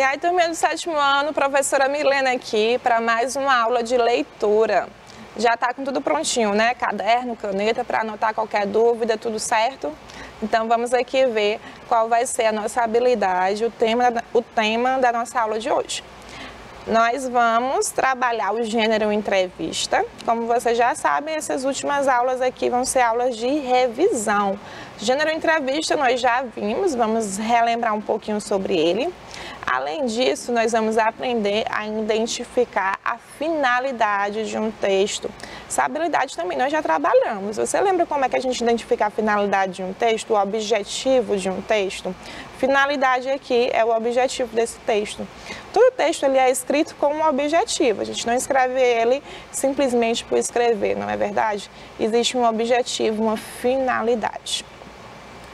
E aí, turminha do 7º ano, professora Milena aqui para mais uma aula de leitura. Já está com tudo prontinho, né? Caderno, caneta para anotar qualquer dúvida, tudo certo? Então vamos aqui ver qual vai ser a nossa habilidade, o tema da nossa aula de hoje. Nós vamos trabalhar o gênero entrevista. Como vocês já sabem, essas últimas aulas aqui vão ser aulas de revisão. Gênero entrevista nós já vimos, vamos relembrar um pouquinho sobre ele. Além disso, nós vamos aprender a identificar a finalidade de um texto. Essa habilidade também nós já trabalhamos. Você lembra como é que a gente identifica a finalidade de um texto, o objetivo de um texto? Finalidade aqui é o objetivo desse texto. Todo texto ele é escrito com um objetivo. A gente não escreve ele simplesmente por escrever, não é verdade? Existe um objetivo, uma finalidade.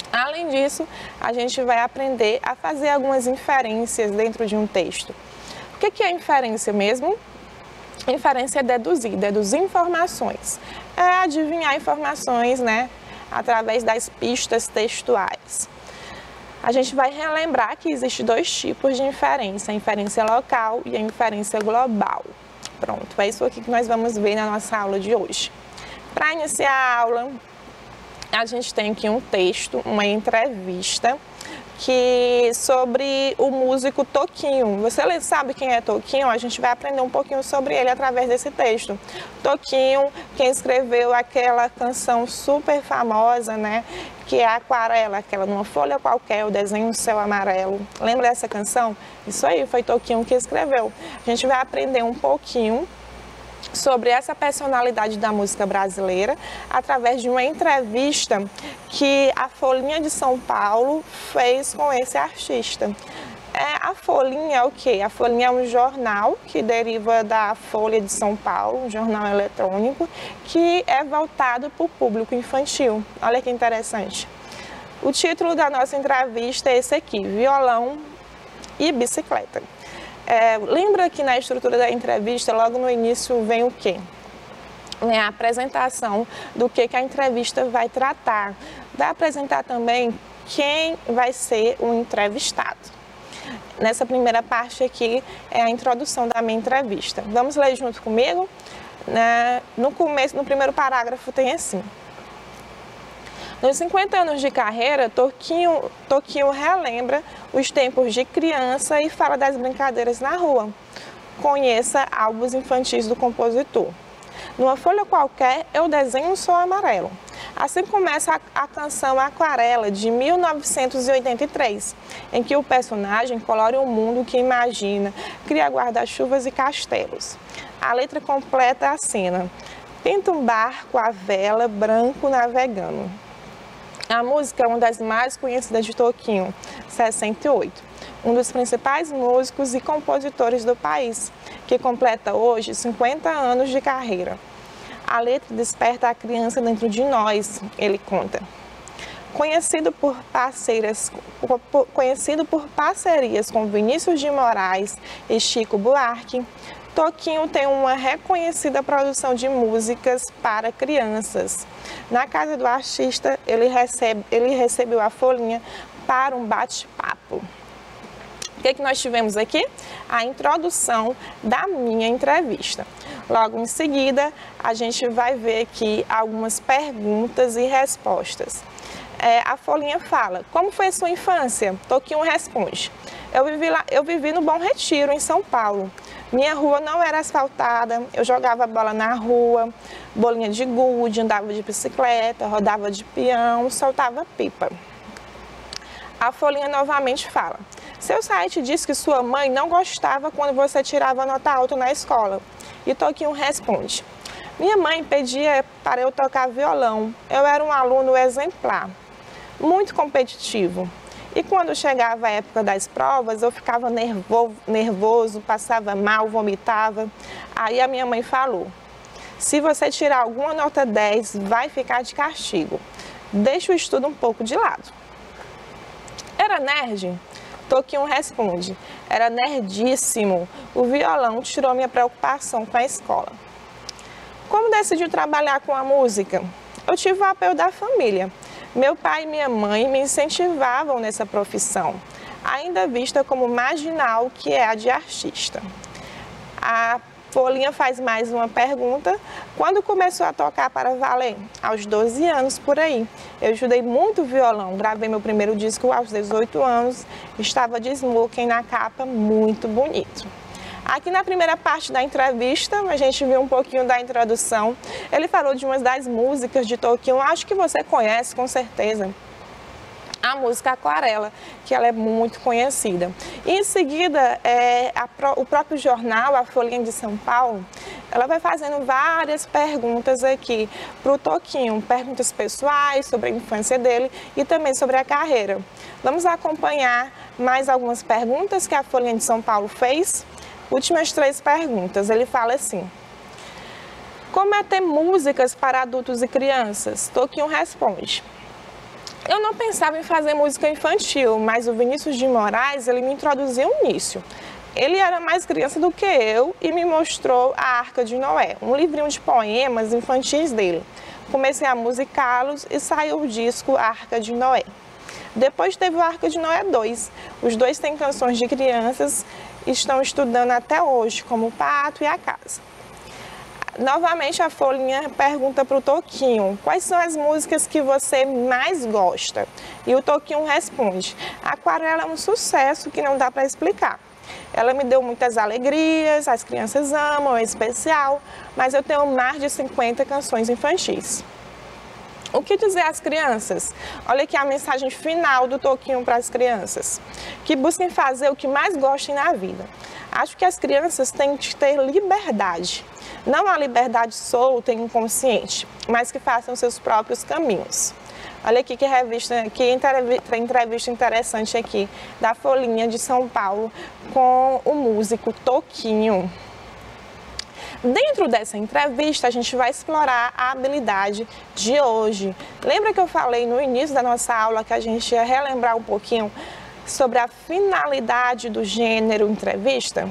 Além disso, a gente vai aprender a fazer algumas inferências dentro de um texto. O que é inferência mesmo? Inferência é deduzir informações. É adivinhar informações, né, através das pistas textuais. A gente vai relembrar que existem dois tipos de inferência, a inferência local e a inferência global. Pronto, é isso aqui que nós vamos ver na nossa aula de hoje. Para iniciar a aula, a gente tem aqui um texto, uma entrevista sobre o músico Toquinho. Você sabe quem é Toquinho? A gente vai aprender um pouquinho sobre ele através desse texto. Toquinho, quem escreveu aquela canção super famosa, né? Que é a Aquarela, aquela numa folha qualquer, o desenho do céu amarelo. Lembra dessa canção? Isso aí, foi Toquinho que escreveu. A gente vai aprender um pouquinho sobre essa personalidade da música brasileira através de uma entrevista que a Folhinha de São Paulo fez com esse artista. A Folhinha é o quê? A Folhinha é um jornal que deriva da Folha de São Paulo, um jornal eletrônico, que é voltado para o público infantil. Olha que interessante. O título da nossa entrevista é esse aqui, Violão e Bicicleta. Lembra que na estrutura da entrevista, logo no início, vem o quê? Vem a apresentação do que a entrevista vai tratar. Vai apresentar também quem vai ser o entrevistado. Nessa primeira parte aqui é a introdução da minha entrevista. Vamos ler junto comigo? No primeiro parágrafo tem assim. Nos 50 anos de carreira, Toquinho relembra os tempos de criança e fala das brincadeiras na rua. Conheça álbuns infantis do compositor. Numa folha qualquer, eu desenho um sol amarelo. Assim começa a canção Aquarela, de 1983, em que o personagem colore um mundo que imagina, cria guarda-chuvas e castelos. A letra completa a cena. Pinta um barco à vela, branco navegando. A música é uma das mais conhecidas de Toquinho, 68, um dos principais músicos e compositores do país, que completa hoje 50 anos de carreira. A letra desperta a criança dentro de nós, ele conta. Conhecido por parcerias com Vinícius de Moraes e Chico Buarque, Toquinho tem uma reconhecida produção de músicas para crianças. Na casa do artista, ele recebeu a Folhinha para um bate-papo. O que nós tivemos aqui? A introdução da minha entrevista. Logo em seguida, a gente vai ver aqui algumas perguntas e respostas. A Folhinha fala, como foi a sua infância? Toquinho responde, eu vivi no Bom Retiro, em São Paulo. Minha rua não era asfaltada, eu jogava bola na rua, bolinha de gude, andava de bicicleta, rodava de peão, soltava pipa. A Folhinha novamente fala, seu site diz que sua mãe não gostava quando você tirava nota alta na escola. E Toquinho responde, minha mãe pedia para eu tocar violão, eu era um aluno exemplar, muito competitivo. E quando chegava a época das provas, eu ficava nervoso, passava mal, vomitava. Aí a minha mãe falou, se você tirar alguma nota 10, vai ficar de castigo. Deixa o estudo um pouco de lado. Era nerd? Toquinho responde, era nerdíssimo. O violão tirou minha preocupação com a escola. Como decidiu trabalhar com a música? Eu tive o apoio da família. Meu pai e minha mãe me incentivavam nessa profissão. ainda vista como marginal, que é a de artista. A Folhinha faz mais uma pergunta. Quando começou a tocar para valer? Aos 12 anos, por aí. Eu estudei muito violão, gravei meu primeiro disco aos 18 anos, estava de smoking na capa, muito bonito. Aqui na primeira parte da entrevista, a gente viu um pouquinho da introdução. Ele falou de uma das músicas de Toquinho, acho que você conhece com certeza. A música Aquarela, que ela é muito conhecida. E em seguida, o próprio jornal, a Folhinha de São Paulo, ela vai fazendo várias perguntas aqui para o Toquinho, perguntas pessoais sobre a infância dele e também sobre a carreira. Vamos acompanhar mais algumas perguntas que a Folhinha de São Paulo fez. Últimas 3 perguntas. Ele fala assim: como é ter músicas para adultos e crianças? Toquinho responde: eu não pensava em fazer música infantil, mas o Vinícius de Moraes, ele me introduziu nisso. Ele era mais criança do que eu e me mostrou a Arca de Noé, um livrinho de poemas infantis dele. Comecei a musicá-los e saiu o disco Arca de Noé. Depois teve o Arca de Noé 2. Os dois têm canções de crianças e estão estudando até hoje, como o Pato e a Casa. Novamente a Folhinha pergunta para o Toquinho: quais são as músicas que você mais gosta? E o Toquinho responde: Aquarela é um sucesso que não dá para explicar. Ela me deu muitas alegrias, as crianças amam, é especial, mas eu tenho mais de 50 canções infantis. O que dizer às crianças? Olha aqui a mensagem final do Toquinho para as crianças: que busquem fazer o que mais gostem na vida. Acho que as crianças têm que ter liberdade. Não a liberdade solta e inconsciente, mas que façam seus próprios caminhos. Olha aqui que entrevista interessante aqui da Folhinha de São Paulo com o músico Toquinho. Dentro dessa entrevista, a gente vai explorar a habilidade de hoje. Lembra que eu falei no início da nossa aula que a gente ia relembrar um pouquinho sobre a finalidade do gênero entrevista?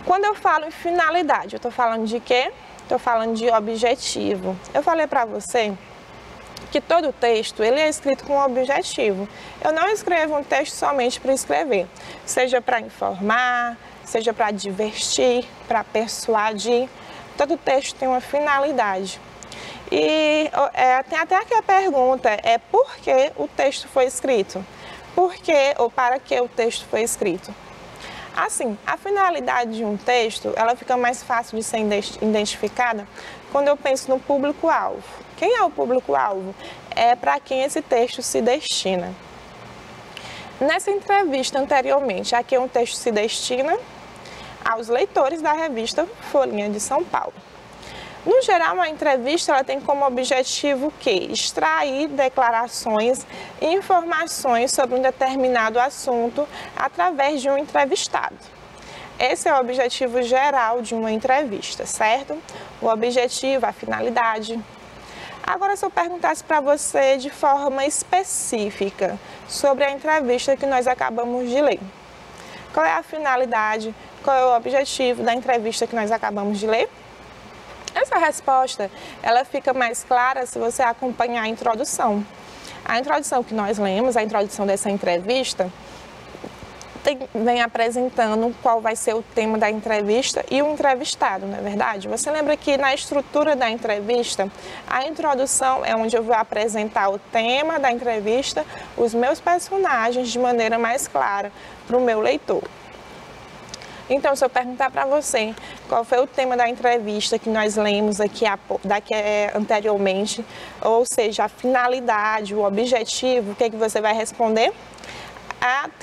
Quando eu falo em finalidade, eu estou falando de quê? Estou falando de objetivo. Eu falei para você que todo texto ele é escrito com um objetivo. Eu não escrevo um texto somente para escrever, seja para informar, seja para divertir, para persuadir. Todo texto tem uma finalidade. E tem até aqui a pergunta, por que o texto foi escrito? Por que ou para que o texto foi escrito? Assim, a finalidade de um texto, ela fica mais fácil de ser identificada quando eu penso no público-alvo. Quem é o público-alvo? É para quem esse texto se destina. Nessa entrevista anteriormente, aqui um texto se destina aos leitores da revista Folhinha de São Paulo. No geral, uma entrevista ela tem como objetivo o quê? Extrair declarações e informações sobre um determinado assunto através de um entrevistado. Esse é o objetivo geral de uma entrevista, certo? O objetivo, a finalidade. Agora, se eu perguntasse para você de forma específica sobre a entrevista que nós acabamos de ler, qual é a finalidade, qual é o objetivo da entrevista que nós acabamos de ler? Essa resposta, ela fica mais clara se você acompanhar a introdução. A introdução que nós lemos, a introdução dessa entrevista, vem apresentando qual vai ser o tema da entrevista e o entrevistado, não é verdade? Você lembra que na estrutura da entrevista, a introdução é onde eu vou apresentar o tema da entrevista, os meus personagens de maneira mais clara para o meu leitor. Então, se eu perguntar para você qual foi o tema da entrevista que nós lemos aqui anteriormente, ou seja, a finalidade, o objetivo, o que você vai responder?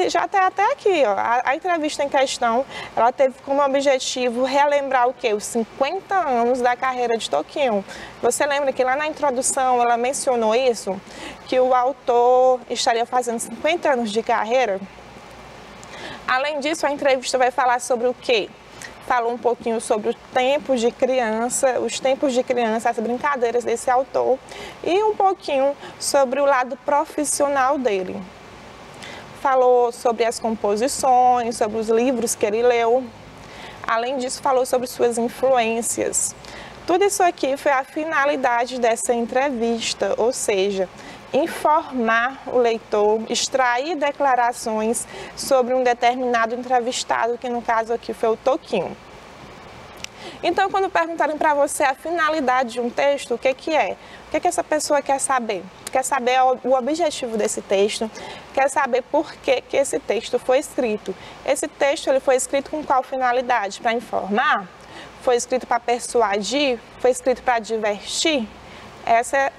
Já está até aqui, ó, a entrevista em questão, ela teve como objetivo relembrar o quê? Os 50 anos da carreira de Toquinho. Você lembra que lá na introdução ela mencionou isso? Que o autor estaria fazendo 50 anos de carreira? Além disso, a entrevista vai falar sobre o quê? Falou um pouquinho sobre os tempos de criança, as brincadeiras desse autor e um pouquinho sobre o lado profissional dele. Falou sobre as composições, sobre os livros que ele leu. Além disso, falou sobre suas influências. Tudo isso aqui foi a finalidade dessa entrevista, ou seja, informar o leitor, extrair declarações sobre um determinado entrevistado, que no caso aqui foi o Toquinho. Então, quando perguntarem para você a finalidade de um texto, o que é? O que essa pessoa quer saber? Quer saber o objetivo desse texto, quer saber por que esse texto foi escrito. Esse texto ele foi escrito com qual finalidade? Para informar? Foi escrito para persuadir? Foi escrito para divertir?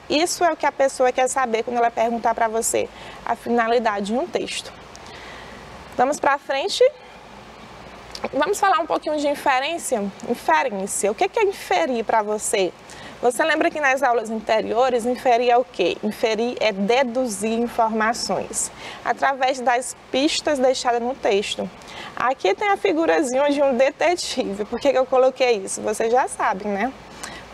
Isso é o que a pessoa quer saber quando ela perguntar para você a finalidade de um texto. Vamos para frente. Vamos falar um pouquinho de inferência. Inferência. O que é inferir para você? Você lembra que nas aulas anteriores, inferir é o quê? Inferir é deduzir informações através das pistas deixadas no texto. Aqui tem a figurazinha de um detetive. Por que eu coloquei isso? Vocês já sabem, né?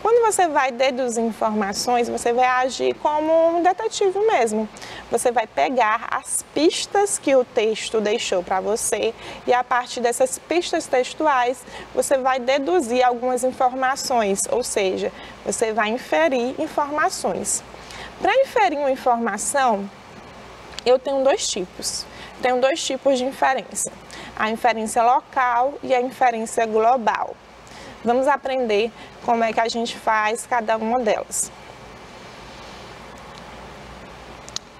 Quando você vai deduzir informações, você vai agir como um detetive mesmo. Você vai pegar as pistas que o texto deixou para você e a partir dessas pistas textuais, você vai deduzir algumas informações, ou seja, você vai inferir informações. Para inferir uma informação, eu tenho dois tipos. Tenho dois tipos de inferência. A inferência local e a inferência global. Vamos aprender como é que a gente faz cada uma delas.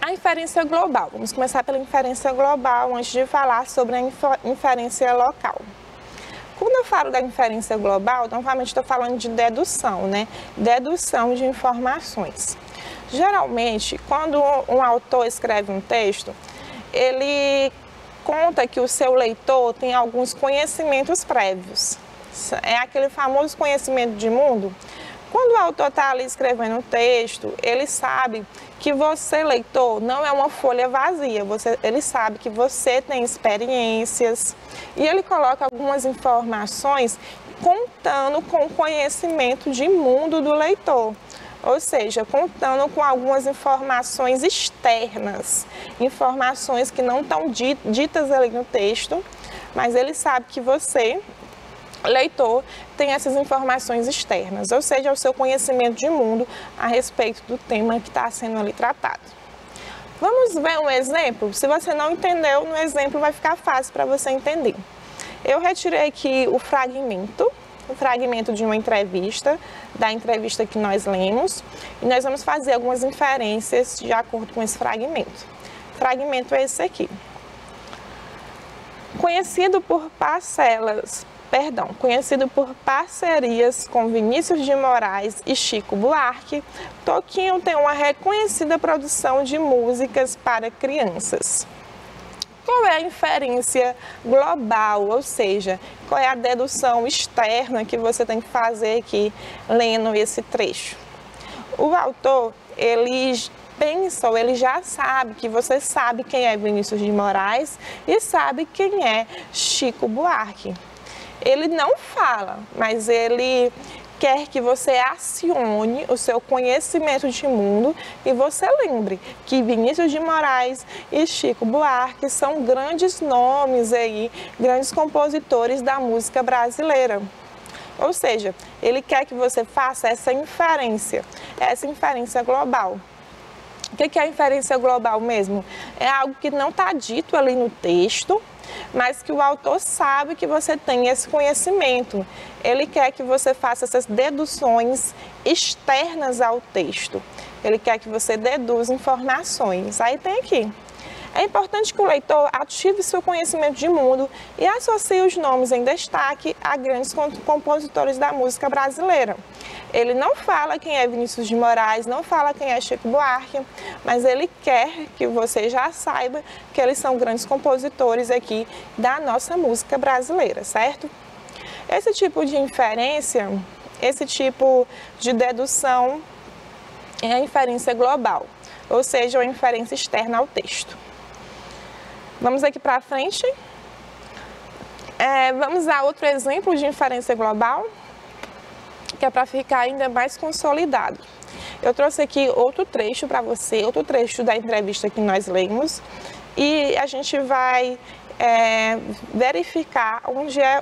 A inferência global. Vamos começar pela inferência global antes de falar sobre a inferência local. Quando eu falo da inferência global, novamente estou falando de dedução, né? Dedução de informações. Geralmente, quando um autor escreve um texto, ele conta que o seu leitor tem alguns conhecimentos prévios. É aquele famoso conhecimento de mundo. Quando o autor está ali escrevendo um texto, ele sabe que você, leitor, não é uma folha vazia. Ele sabe que você tem experiências e ele coloca algumas informações contando com o conhecimento de mundo do leitor. Ou seja, contando com algumas informações externas, informações que não estão ditas ali no texto, mas ele sabe que você, leitor, tem essas informações externas, ou seja, o seu conhecimento de mundo a respeito do tema que está sendo ali tratado. Vamos ver um exemplo? Se você não entendeu, no exemplo vai ficar fácil para você entender. Eu retirei aqui o fragmento de uma entrevista, da entrevista que nós lemos, e nós vamos fazer algumas inferências de acordo com esse fragmento. O fragmento é esse aqui. Conhecido por parcerias com Vinícius de Moraes e Chico Buarque, Toquinho tem uma reconhecida produção de músicas para crianças. Qual é a inferência global, ou seja, qual é a dedução externa que você tem que fazer aqui lendo esse trecho? O autor, ele já sabe que você sabe quem é Vinícius de Moraes e sabe quem é Chico Buarque. Ele não fala, mas ele quer que você acione o seu conhecimento de mundo e você lembre que Vinícius de Moraes e Chico Buarque são grandes nomes aí, grandes compositores da música brasileira. Ou seja, ele quer que você faça essa inferência global. O que é a inferência global mesmo? É algo que não está dito ali no texto, mas que o autor sabe que você tem esse conhecimento. Ele quer que você faça essas deduções externas ao texto. Ele quer que você deduza informações. Aí tem aqui. É importante que o leitor ative seu conhecimento de mundo e associe os nomes em destaque a grandes compositores da música brasileira. Ele não fala quem é Vinícius de Moraes, não fala quem é Chico Buarque, mas ele quer que você já saiba que eles são grandes compositores aqui da nossa música brasileira, certo? Esse tipo de inferência, esse tipo de dedução é a inferência global, ou seja, a inferência externa ao texto. Vamos aqui para frente. Vamos a outro exemplo de inferência global, que é para ficar ainda mais consolidado. Eu trouxe aqui outro trecho para você, outro trecho da entrevista que nós lemos, e a gente vai verificar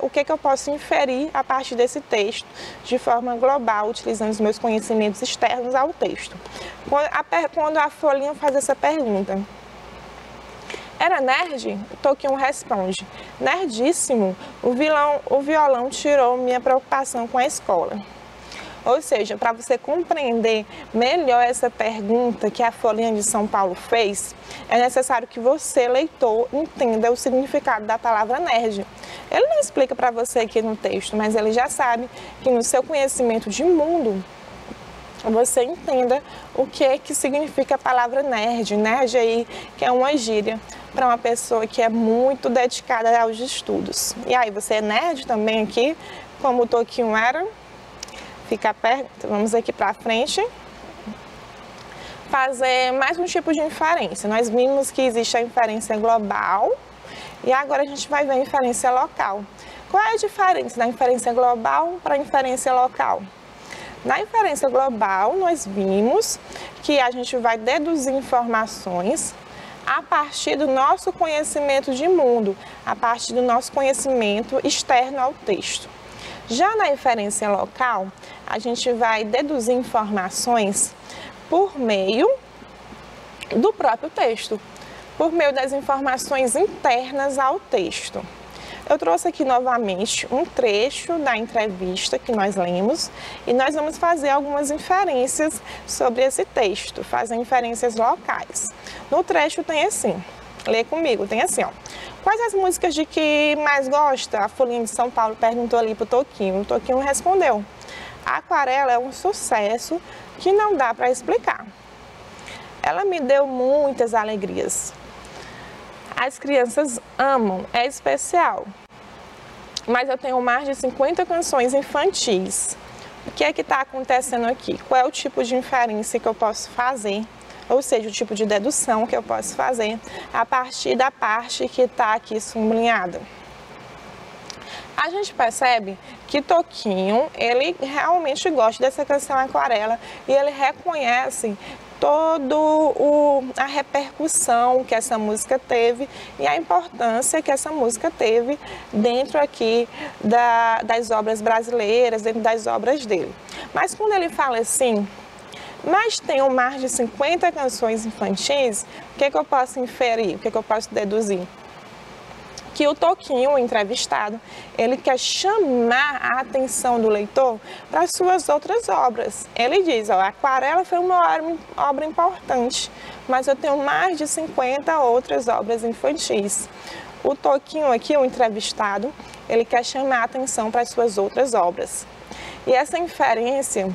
o que eu posso inferir a partir desse texto de forma global, utilizando os meus conhecimentos externos ao texto. Quando a folhinha faz essa pergunta, era nerd? Toquinho responde, nerdíssimo, o violão tirou minha preocupação com a escola. Ou seja, para você compreender melhor essa pergunta que a Folhinha de São Paulo fez, é necessário que você, leitor, entenda o significado da palavra nerd. Ele não explica para você aqui no texto, mas ele já sabe que no seu conhecimento de mundo, você entenda o que significa a palavra nerd. Nerd aí, que é uma gíria para uma pessoa que é muito dedicada aos estudos. E aí, você é nerd também aqui, como o Toquinho era? Fica perto, vamos aqui para frente, fazer mais um tipo de inferência. Nós vimos que existe a inferência global e agora a gente vai ver a inferência local. Qual é a diferença da inferência global para a inferência local? Na inferência global, nós vimos que a gente vai deduzir informações a partir do nosso conhecimento de mundo, a partir do nosso conhecimento externo ao texto. Já na inferência local, a gente vai deduzir informações por meio do próprio texto, por meio das informações internas ao texto. Eu trouxe aqui novamente um trecho da entrevista que nós lemos e nós vamos fazer algumas inferências sobre esse texto, fazer inferências locais. No trecho tem assim, lê comigo, tem assim, ó. Quais as músicas de que mais gosta? A Folhinha de São Paulo perguntou ali pro Toquinho. O Toquinho respondeu. A Aquarela é um sucesso que não dá para explicar. Ela me deu muitas alegrias. As crianças amam, é especial. Mas eu tenho mais de 50 canções infantis. O que é que está acontecendo aqui? Qual é o tipo de inferência que eu posso fazer? Ou seja, o tipo de dedução que eu posso fazer a partir da parte que está aqui sublinhada. A gente percebe que Toquinho, ele realmente gosta dessa canção Aquarela e ele reconhece toda a repercussão que essa música teve e a importância que essa música teve dentro aqui das obras brasileiras, dentro das obras dele. Mas quando ele fala assim, mas tenho mais de 50 canções infantis, o que eu posso inferir, o que eu posso deduzir? Que o Toquinho, o entrevistado, ele quer chamar a atenção do leitor para as suas outras obras. Ele diz, ó, Aquarela foi uma obra importante, mas eu tenho mais de 50 outras obras infantis. O Toquinho aqui, o entrevistado, ele quer chamar a atenção para as suas outras obras. E essa inferência,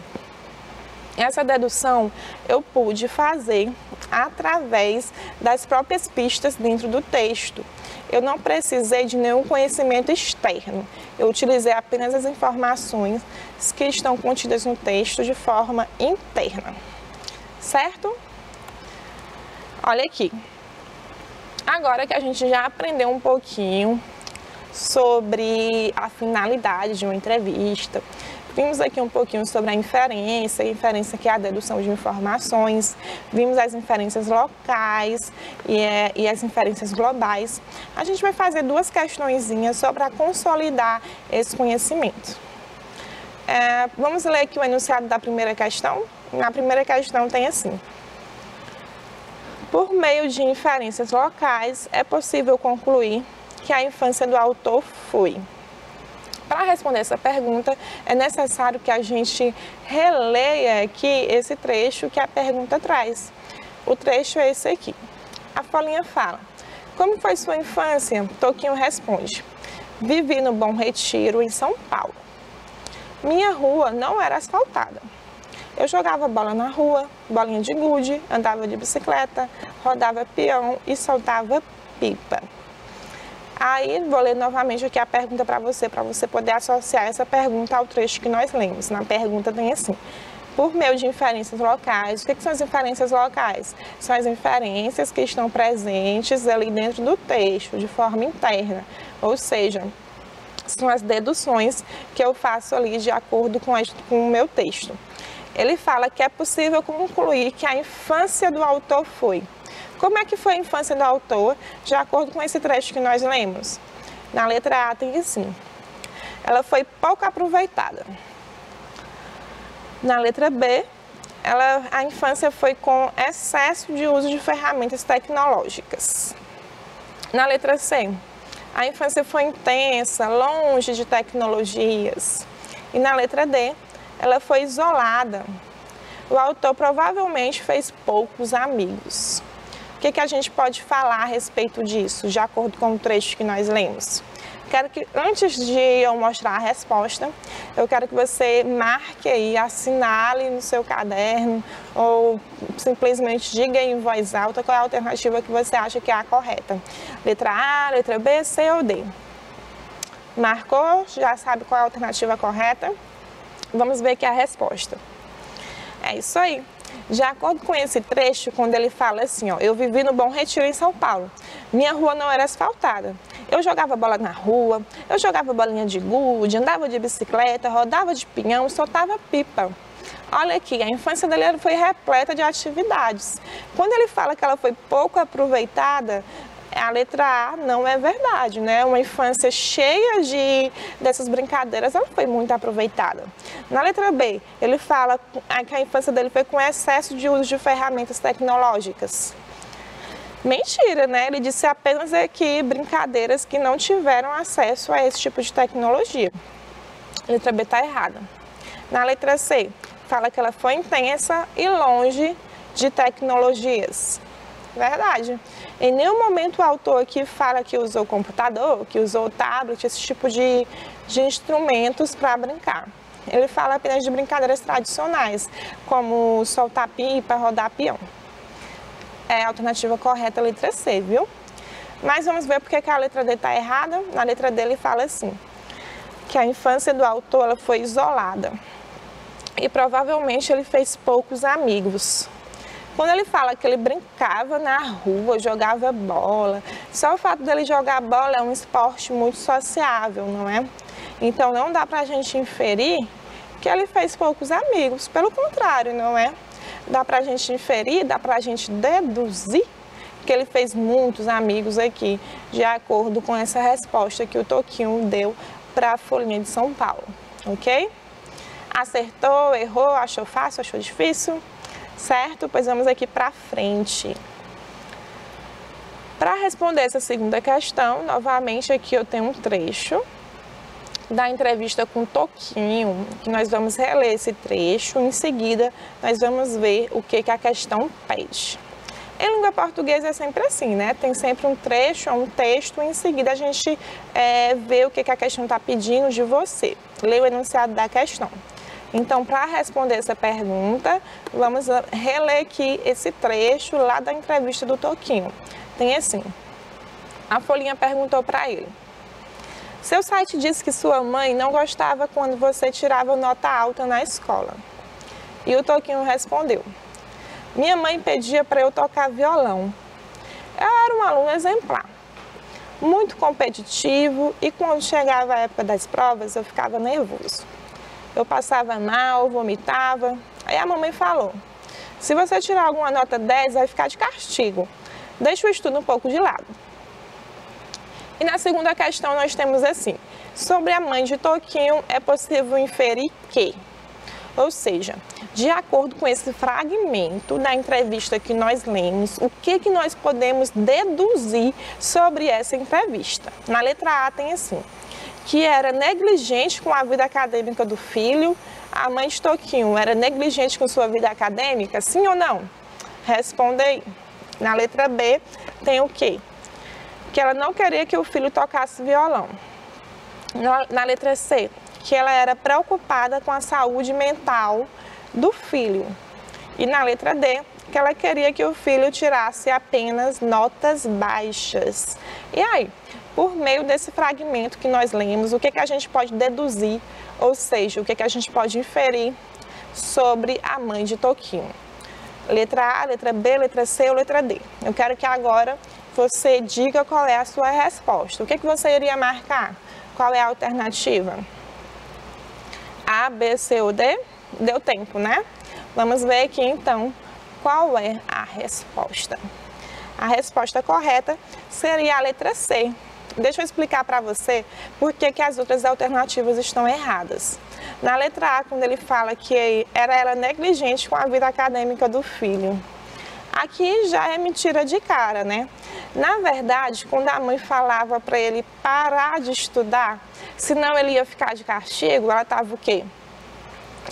essa dedução, eu pude fazer através das próprias pistas dentro do texto. Eu não precisei de nenhum conhecimento externo, eu utilizei apenas as informações que estão contidas no texto de forma interna, certo? Olha aqui, agora que a gente já aprendeu um pouquinho sobre a finalidade de uma entrevista, vimos aqui um pouquinho sobre a inferência que é a dedução de informações, vimos as inferências locais e as inferências globais. A gente vai fazer duas questõezinhas só para consolidar esse conhecimento. Vamos ler aqui o enunciado da primeira questão? Na primeira questão tem assim. Por meio de inferências locais, é possível concluir que a infância do autor foi... Para responder essa pergunta, é necessário que a gente releia aqui esse trecho que a pergunta traz. O trecho é esse aqui. A Folhinha fala, como foi sua infância? Toquinho responde, vivi no Bom Retiro, em São Paulo. Minha rua não era asfaltada. Eu jogava bola na rua, bolinha de gude, andava de bicicleta, rodava peão e soltava pipa. Aí, vou ler novamente aqui a pergunta para você poder associar essa pergunta ao trecho que nós lemos. Na pergunta tem assim, por meio de inferências locais, o que são as inferências locais? São as inferências que estão presentes ali dentro do texto, de forma interna, ou seja, são as deduções que eu faço ali de acordo com o meu texto. Ele fala que é possível concluir que a infância do autor foi... Como é que foi a infância do autor, de acordo com esse trecho que nós lemos? Na letra A tem assim: ela foi pouco aproveitada. Na letra B, a infância foi com excesso de uso de ferramentas tecnológicas. Na letra C, a infância foi intensa, longe de tecnologias. E na letra D, ela foi isolada. O autor provavelmente fez poucos amigos. O que a gente pode falar a respeito disso, de acordo com o trecho que nós lemos? Quero que, antes de eu mostrar a resposta, eu quero que você marque aí, assinale no seu caderno ou simplesmente diga em voz alta qual é a alternativa que você acha que é a correta. Letra A, letra B, C ou D. Marcou? Já sabe qual é a alternativa correta? Vamos ver aqui a resposta. É isso aí. De acordo com esse trecho, quando ele fala assim, ó, eu vivi no Bom Retiro em São Paulo. Minha rua não era asfaltada. Eu jogava bola na rua, eu jogava bolinha de gude, andava de bicicleta, rodava de pinhão, soltava pipa. Olha aqui, a infância dele foi repleta de atividades. Quando ele fala que ela foi pouco aproveitada, a letra A não é verdade, né? Uma infância cheia dessas brincadeiras, ela foi muito aproveitada. Na letra B, ele fala que a infância dele foi com excesso de uso de ferramentas tecnológicas. Mentira, né? Ele disse apenas aqui brincadeiras que não tiveram acesso a esse tipo de tecnologia. A letra B está errada. Na letra C, fala que ela foi intensa e longe de tecnologias. Verdade. Em nenhum momento o autor aqui fala que usou computador, que usou tablet, esse tipo de instrumentos para brincar. Ele fala apenas de brincadeiras tradicionais, como soltar pipa, rodar peão. É a alternativa correta, a letra C, viu? Mas vamos ver porque que a letra D está errada. Na letra D ele fala assim, que a infância do autor ela foi isolada e provavelmente ele fez poucos amigos. Quando ele fala que ele brincava na rua, jogava bola, só o fato dele jogar bola é um esporte muito sociável, não é? Então não dá pra gente inferir que ele fez poucos amigos, pelo contrário, não é? Dá pra gente inferir, dá pra gente deduzir que ele fez muitos amigos aqui, de acordo com essa resposta que o Toquinho deu para a Folhinha de São Paulo, ok? Acertou, errou, achou fácil, achou difícil? Certo? Pois vamos aqui para frente. Para responder essa segunda questão, novamente aqui eu tenho um trecho da entrevista com o Toquinho, que nós vamos reler esse trecho, em seguida nós vamos ver o que a questão pede. Em língua portuguesa é sempre assim, né? Tem sempre um trecho, um texto, e em seguida a gente vê o que a questão está pedindo de você. Lê o enunciado da questão. Então, para responder essa pergunta, vamos reler aqui esse trecho lá da entrevista do Toquinho. Tem assim, a Folhinha perguntou para ele: seu site disse que sua mãe não gostava quando você tirava nota alta na escola. E o Toquinho respondeu: minha mãe pedia para eu tocar violão. Eu era um aluno exemplar, muito competitivo, e quando chegava a época das provas eu ficava nervoso. Eu passava mal, vomitava. Aí a mamãe falou: se você tirar alguma nota 10, vai ficar de castigo. Deixa o estudo um pouco de lado. E na segunda questão nós temos assim: sobre a mãe de Toquinho é possível inferir que... Ou seja, de acordo com esse fragmento da entrevista que nós lemos, o que nós podemos deduzir sobre essa entrevista? Na letra A tem assim: que era negligente com a vida acadêmica do filho. A mãe de Toquinho era negligente com sua vida acadêmica, sim ou não? Responda aí. Na letra B tem o quê? Que ela não queria que o filho tocasse violão. Na letra C, que ela era preocupada com a saúde mental do filho. E na letra D, que ela queria que o filho tirasse apenas notas baixas. E aí, por meio desse fragmento que nós lemos, o que a gente pode deduzir, ou seja, o que a gente pode inferir sobre a mãe de Toquinho? Letra A, letra B, letra C ou letra D? Eu quero que agora você diga qual é a sua resposta. O que você iria marcar? Qual é a alternativa? A, B, C ou D? Deu tempo, né? Vamos ver aqui então qual é a resposta. A resposta correta seria a letra C. Deixa eu explicar para você por que as outras alternativas estão erradas. Na letra A, quando ele fala que ela negligente com a vida acadêmica do filho. Aqui já é mentira de cara, né? Na verdade, quando a mãe falava para ele parar de estudar, senão ele ia ficar de castigo, ela estava o quê?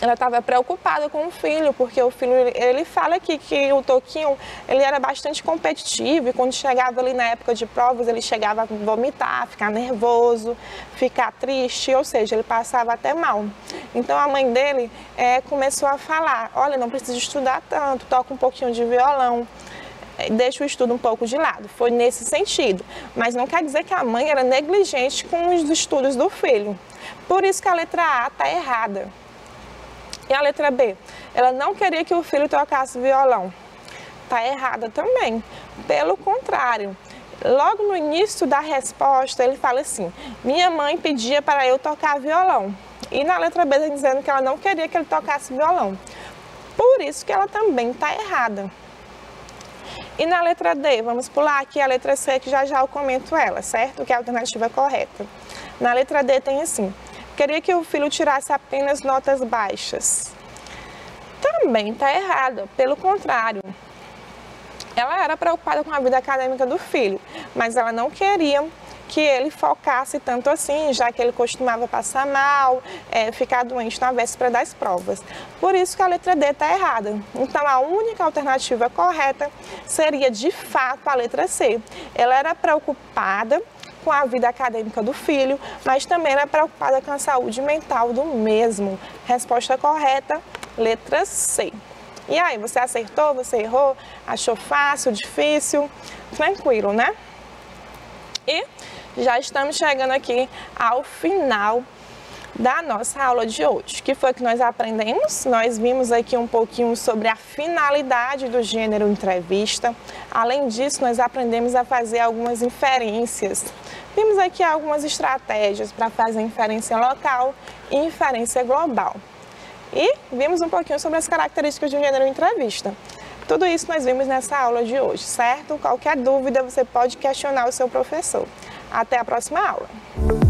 Ela estava preocupada com o filho, porque o filho, ele fala aqui que o Toquinho, ele era bastante competitivo e quando chegava ali na época de provas, ele chegava a vomitar, ficar nervoso, ficar triste, ou seja, ele passava até mal. Então a mãe dele começou a falar, olha, não precisa estudar tanto, toca um pouquinho de violão, deixa o estudo um pouco de lado. Foi nesse sentido, mas não quer dizer que a mãe era negligente com os estudos do filho. Por isso que a letra A está errada. E a letra B? Ela não queria que o filho tocasse violão. Está errada também. Pelo contrário, logo no início da resposta, ele fala assim, minha mãe pedia para eu tocar violão. E na letra B está dizendo que ela não queria que ele tocasse violão. Por isso que ela também está errada. E na letra D, vamos pular aqui a letra C, que já eu comento ela, certo? Que é a alternativa correta. Na letra D tem assim, queria que o filho tirasse apenas notas baixas. Também está errado, pelo contrário. Ela era preocupada com a vida acadêmica do filho, mas ela não queria que ele focasse tanto assim, já que ele costumava passar mal, ficar doente na véspera das provas. Por isso que a letra D está errada. Então, a única alternativa correta seria, de fato, a letra C. Ela era preocupada com a vida acadêmica do filho, mas também era preocupada com a saúde mental do mesmo. Resposta correta, letra C. E aí, você acertou, você errou? Achou fácil, difícil? Tranquilo, né? E já estamos chegando aqui ao final da nossa aula de hoje. O que foi que nós aprendemos? Nós vimos aqui um pouquinho sobre a finalidade do gênero entrevista. Além disso, nós aprendemos a fazer algumas inferências. Vimos aqui algumas estratégias para fazer inferência local e inferência global. E vimos um pouquinho sobre as características do gênero entrevista. Tudo isso nós vimos nessa aula de hoje, certo? Qualquer dúvida você pode questionar o seu professor. Até a próxima aula!